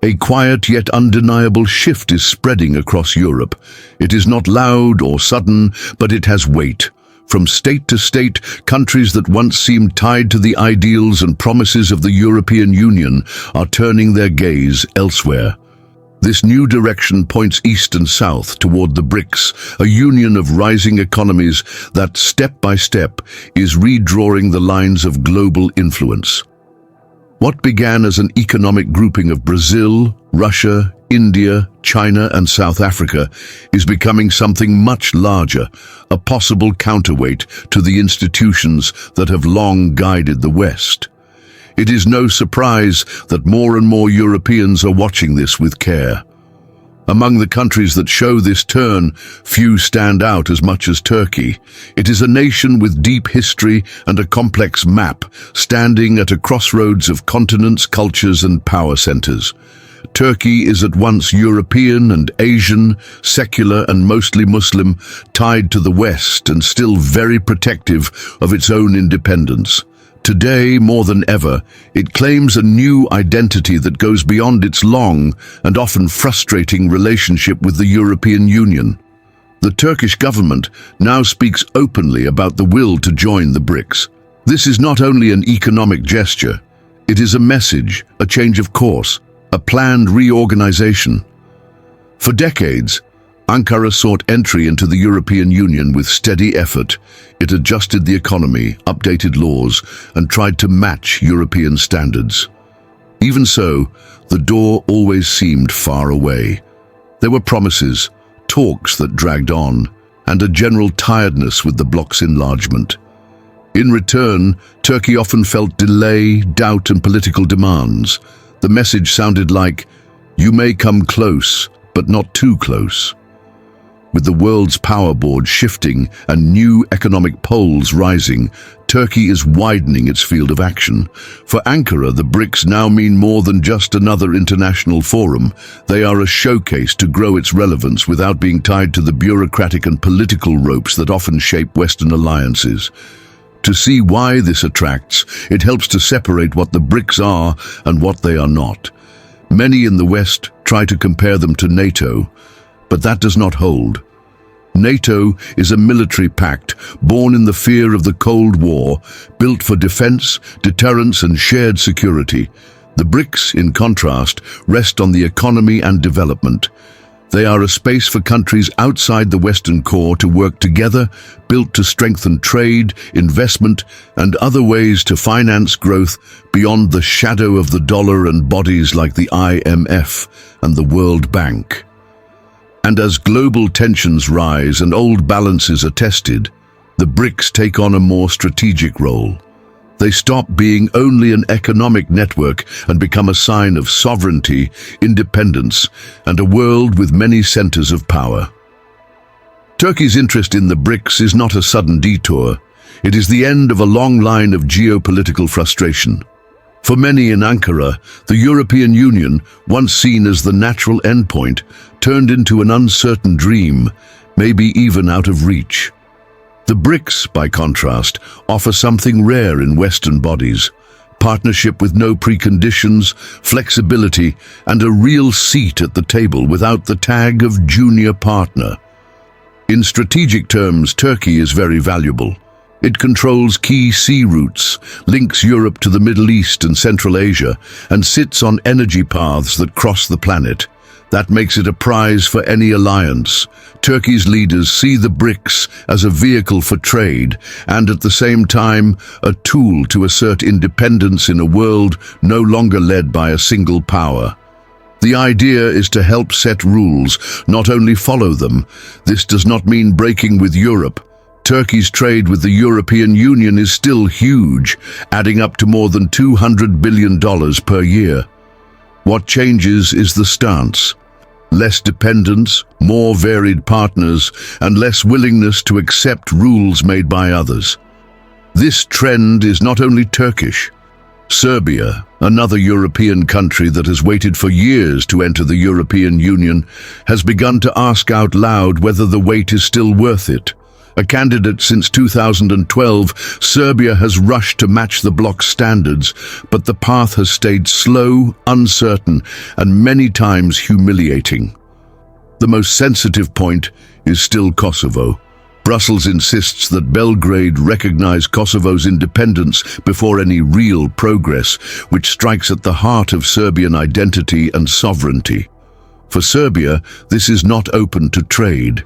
A quiet yet undeniable shift is spreading across Europe. It is not loud or sudden, but it has weight. From state to state, countries that once seemed tied to the ideals and promises of the European Union are turning their gaze elsewhere. This new direction points east and south toward the BRICS, a union of rising economies that, step by step, is redrawing the lines of global influence. What began as an economic grouping of Brazil, Russia, India, China, and South Africa is becoming something much larger, a possible counterweight to the institutions that have long guided the West. It is no surprise that more and more Europeans are watching this with care. Among the countries that show this turn, few stand out as much as Turkey. It is a nation with deep history and a complex map, standing at a crossroads of continents, cultures, and power centers. Turkey is at once European and Asian, secular and mostly Muslim, tied to the West and still very protective of its own independence. Today, more than ever, it claims a new identity that goes beyond its long and often frustrating relationship with the European Union. The Turkish government now speaks openly about the will to join the BRICS. This is not only an economic gesture, it is a message, a change of course, a planned reorganization. For decades, Ankara sought entry into the European Union with steady effort. It adjusted the economy, updated laws, and tried to match European standards. Even so, the door always seemed far away. There were promises, talks that dragged on, and a general tiredness with the bloc's enlargement. In return, Turkey often felt delay, doubt, and political demands. The message sounded like, "You may come close, but not too close." With the world's power board shifting and new economic poles rising, Turkey is widening its field of action. For Ankara, the BRICS now mean more than just another international forum. They are a showcase to grow its relevance without being tied to the bureaucratic and political ropes that often shape Western alliances. To see why this attracts, it helps to separate what the BRICS are and what they are not. Many in the West try to compare them to NATO, but that does not hold. NATO is a military pact born in the fear of the Cold War, built for defense, deterrence, and shared security. The BRICS, in contrast, rest on the economy and development. They are a space for countries outside the Western core to work together, built to strengthen trade, investment, and other ways to finance growth beyond the shadow of the dollar and bodies like the IMF and the World Bank. And as global tensions rise and old balances are tested, the BRICS take on a more strategic role. They stop being only an economic network and become a sign of sovereignty, independence, and a world with many centers of power. Turkey's interest in the BRICS is not a sudden detour. It is the end of a long line of geopolitical frustration. For many in Ankara, the European Union, once seen as the natural endpoint, turned into an uncertain dream, maybe even out of reach. The BRICS, by contrast, offer something rare in Western bodies: partnership with no preconditions, flexibility, and a real seat at the table without the tag of junior partner. In strategic terms, Turkey is very valuable. It controls key sea routes, links Europe to the Middle East and Central Asia, and sits on energy paths that cross the planet. That makes it a prize for any alliance. Turkey's leaders see the BRICS as a vehicle for trade and at the same time a tool to assert independence in a world no longer led by a single power. The idea is to help set rules, not only follow them. This does not mean breaking with Europe. Turkey's trade with the European Union is still huge, adding up to more than $200 billion per year. What changes is the stance. Less dependence, more varied partners, and less willingness to accept rules made by others. This trend is not only Turkish. Serbia, another European country that has waited for years to enter the European Union, has begun to ask out loud whether the wait is still worth it. A candidate since 2012, Serbia has rushed to match the bloc's standards, but the path has stayed slow, uncertain, and many times humiliating. The most sensitive point is still Kosovo. Brussels insists that Belgrade recognize Kosovo's independence before any real progress, which strikes at the heart of Serbian identity and sovereignty. For Serbia, this is not open to trade.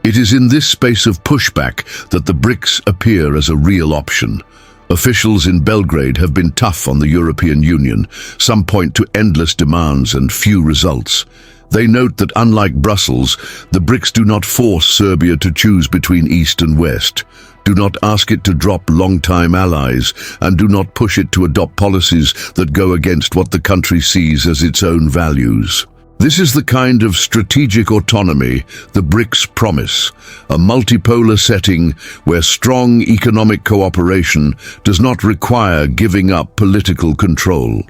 It is in this space of pushback that the BRICS appear as a real option. Officials in Belgrade have been tough on the European Union. Some point to endless demands and few results. They note that unlike Brussels, the BRICS do not force Serbia to choose between East and West, do not ask it to drop long-time allies, and do not push it to adopt policies that go against what the country sees as its own values. This is the kind of strategic autonomy the BRICS promise, a multipolar setting where strong economic cooperation does not require giving up political control.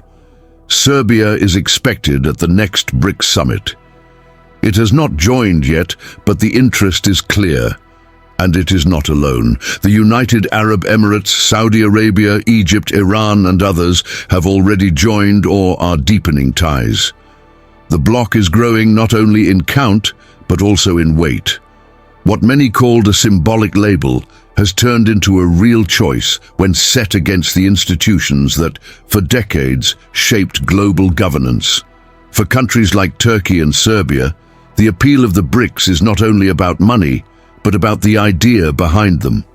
Serbia is expected at the next BRICS summit. It has not joined yet, but the interest is clear. And it is not alone. The United Arab Emirates, Saudi Arabia, Egypt, Iran, and others have already joined or are deepening ties. The bloc is growing not only in count, but also in weight. What many called a symbolic label has turned into a real choice when set against the institutions that, for decades, shaped global governance. For countries like Turkey and Serbia, the appeal of the BRICS is not only about money, but about the idea behind them.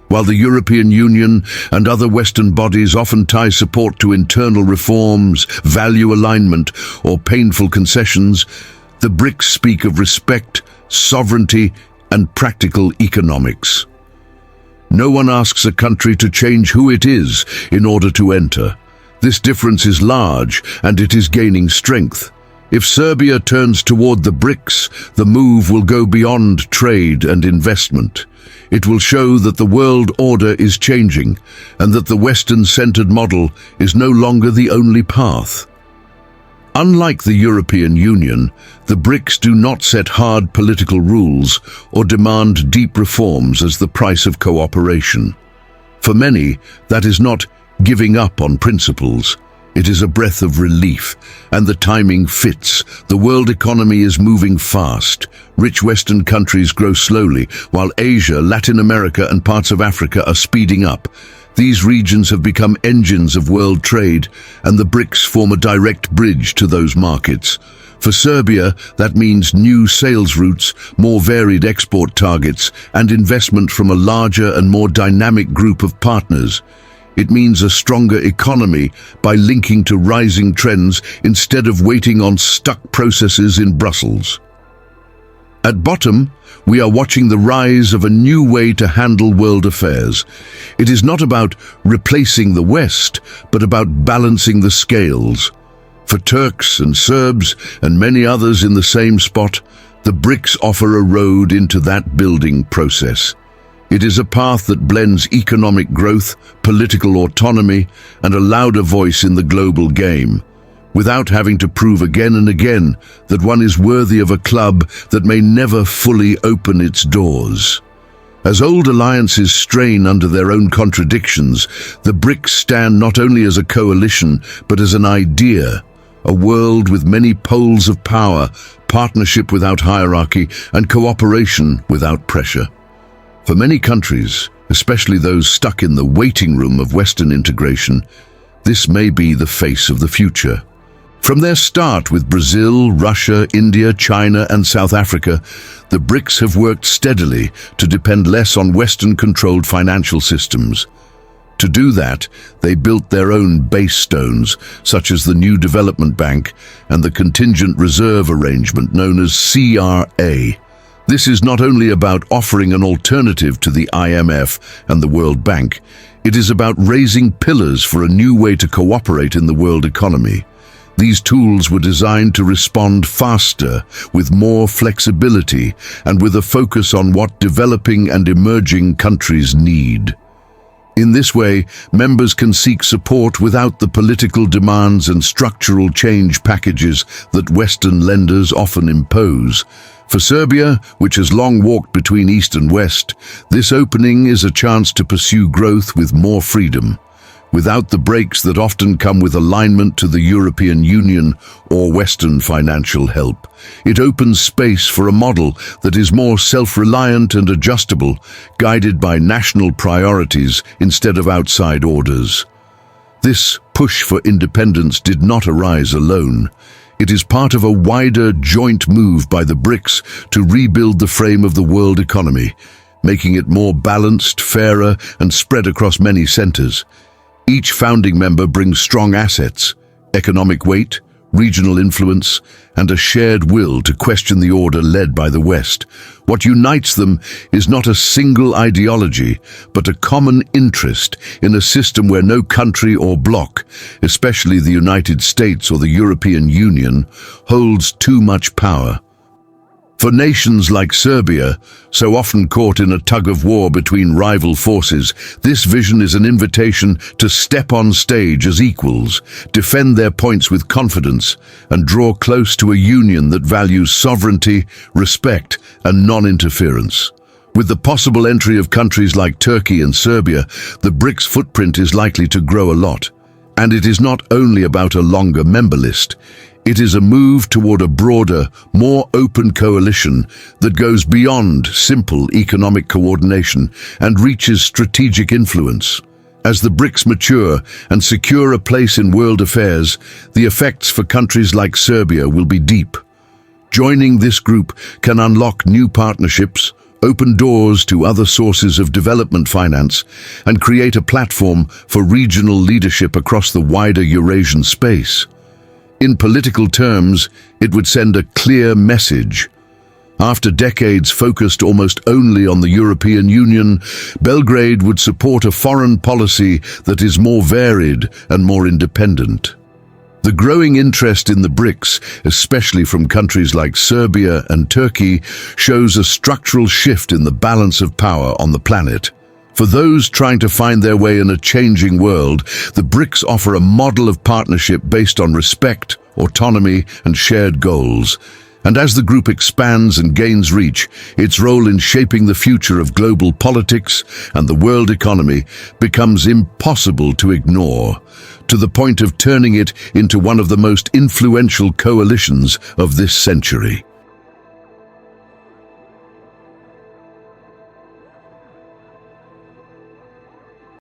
While the European Union and other Western bodies often tie support to internal reforms, value alignment, or painful concessions, the BRICS speak of respect, sovereignty, and practical economics. No one asks a country to change who it is in order to enter. This difference is large, and it is gaining strength. If Serbia turns toward the BRICS, the move will go beyond trade and investment. It will show that the world order is changing, and that the Western-centered model is no longer the only path. Unlike the European Union, the BRICS do not set hard political rules or demand deep reforms as the price of cooperation. For many, that is not giving up on principles. It is a breath of relief, and the timing fits. The world economy is moving fast. Rich Western countries grow slowly, while Asia, Latin America, and parts of Africa are speeding up. These regions have become engines of world trade, and the BRICS form a direct bridge to those markets. For Serbia, that means new sales routes, more varied export targets, and investment from a larger and more dynamic group of partners. It means a stronger economy by linking to rising trends instead of waiting on stuck processes in Brussels. At bottom, we are watching the rise of a new way to handle world affairs. It is not about replacing the West, but about balancing the scales. For Turks and Serbs and many others in the same spot, the BRICS offer a road into that building process. It is a path that blends economic growth, political autonomy, and a louder voice in the global game, without having to prove again and again that one is worthy of a club that may never fully open its doors. As old alliances strain under their own contradictions, the BRICS stand not only as a coalition, but as an idea, a world with many poles of power, partnership without hierarchy, and cooperation without pressure. For many countries, especially those stuck in the waiting room of Western integration, this may be the face of the future. From their start with Brazil, Russia, India, China, and South Africa, the BRICS have worked steadily to depend less on Western-controlled financial systems. To do that, they built their own base stones, such as the New Development Bank and the Contingent Reserve Arrangement known as CRA. This is not only about offering an alternative to the IMF and the World Bank, it is about raising pillars for a new way to cooperate in the world economy. These tools were designed to respond faster, with more flexibility, and with a focus on what developing and emerging countries need. In this way, members can seek support without the political demands and structural change packages that Western lenders often impose. For Serbia, which has long walked between East and West, this opening is a chance to pursue growth with more freedom, without the breaks that often come with alignment to the European Union or Western financial help. It opens space for a model that is more self-reliant and adjustable, guided by national priorities instead of outside orders. This push for independence did not arise alone. It is part of a wider joint move by the BRICS to rebuild the frame of the world economy, making it more balanced, fairer, and spread across many centers. Each founding member brings strong assets, economic weight, regional influence, and a shared will to question the order led by the West. What unites them is not a single ideology, but a common interest in a system where no country or bloc, especially the United States or the European Union, holds too much power. For nations like Serbia, so often caught in a tug-of-war between rival forces, this vision is an invitation to step on stage as equals, defend their points with confidence, and draw close to a union that values sovereignty, respect, and non-interference. With the possible entry of countries like Turkey and Serbia, the BRICS footprint is likely to grow a lot. And it is not only about a longer member list. It is a move toward a broader, more open coalition that goes beyond simple economic coordination and reaches strategic influence. As the BRICS mature and secure a place in world affairs, the effects for countries like Serbia will be deep. Joining this group can unlock new partnerships, open doors to other sources of development finance, and create a platform for regional leadership across the wider Eurasian space. In political terms, it would send a clear message. After decades focused almost only on the European Union, Belgrade would support a foreign policy that is more varied and more independent. The growing interest in the BRICS, especially from countries like Serbia and Turkey, shows a structural shift in the balance of power on the planet. For those trying to find their way in a changing world, the BRICS offer a model of partnership based on respect, autonomy, and shared goals. And as the group expands and gains reach, its role in shaping the future of global politics and the world economy becomes impossible to ignore, to the point of turning it into one of the most influential coalitions of this century.